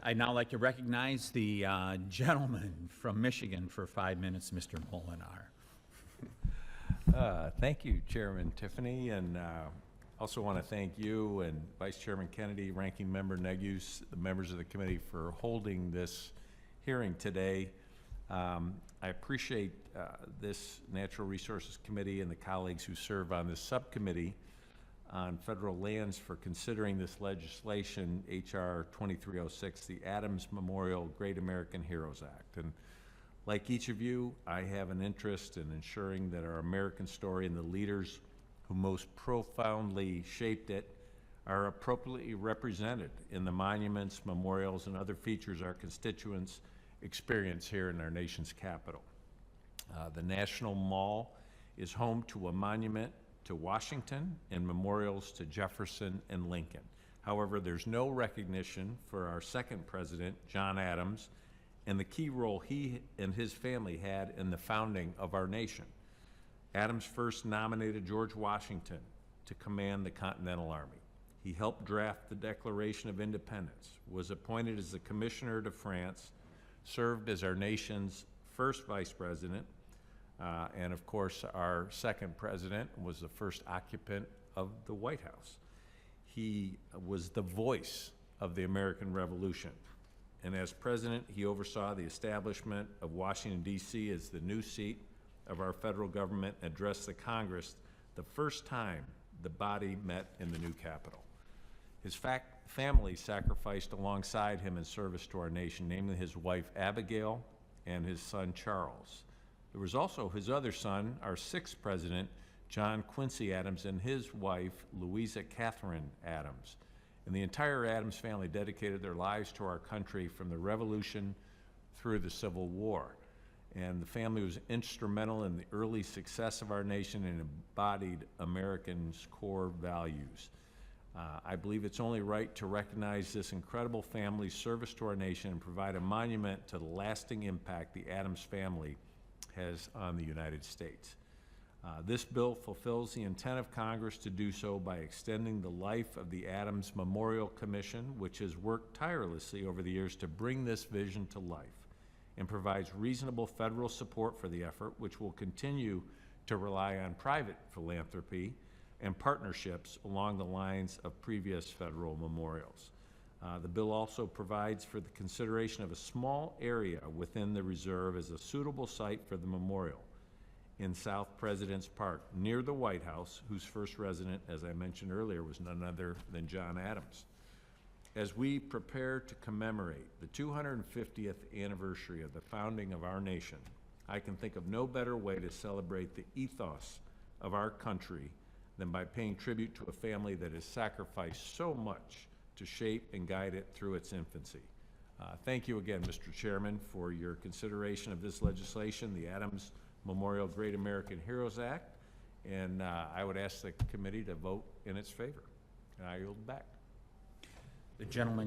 I'd now like to recognize the gentleman from Michigan for 5 minutes, Mr. Moolenaar. Thank you, Chairman Tiffany, and also want to thank you and Vice Chairman Kennedy, Ranking Member Negus, the members of the committee for holding this hearing today. I appreciate this Natural Resources Committee and the colleagues who serve on this subcommittee on federal lands for considering this legislation, H.R. 2306, the Adams Memorial Great American Heroes Act. And like each of you, I have an interest in ensuring that our American story and the leaders who most profoundly shaped it are appropriately represented in the monuments, memorials, and other features our constituents experience here in our nation's capital. The National Mall is home to a monument to Washington and memorials to Jefferson and Lincoln. However, there's no recognition for our second president, John Adams, and the key role he and his family had in the founding of our nation. Adams first nominated George Washington to command the Continental Army. He helped draft the Declaration of Independence, was appointed as the Commissioner to France, served as our nation's first vice president, and of course our second president was the first occupant of the White House. He was the voice of the American Revolution. And as president, he oversaw the establishment of Washington, D.C. as the new seat of our federal government, and addressed the Congress the first time the body met in the new Capitol. His family sacrificed alongside him in service to our nation, namely his wife Abigail and his son Charles. There was also his other son, our sixth president, John Quincy Adams, and his wife, Louisa Catherine Adams. And the entire Adams family dedicated their lives to our country from the Revolution through the Civil War. And the family was instrumental in the early success of our nation and embodied Americans' core values. I believe it's only right to recognize this incredible family's service to our nation and provide a monument to the lasting impact the Adams family has on the United States. This bill fulfills the intent of Congress to do so by extending the life of the Adams Memorial Commission, which has worked tirelessly over the years to bring this vision to life, and provides reasonable federal support for the effort, which will continue to rely on private philanthropy and partnerships along the lines of previous federal memorials. The bill also provides for the consideration of a small area within the reserve as a suitable site for the memorial in South President's Park, near the White House, whose first resident, as I mentioned earlier, was none other than John Adams. As we prepare to commemorate the 250th anniversary of the founding of our nation, I can think of no better way to celebrate the ethos of our country than by paying tribute to a family that has sacrificed so much to shape and guide it through its infancy. Thank you again, Mr. Chairman, for your consideration of this legislation, the Adams Memorial Great American Heroes Act, and I would ask the committee to vote in its favor. And I yield back. The gentleman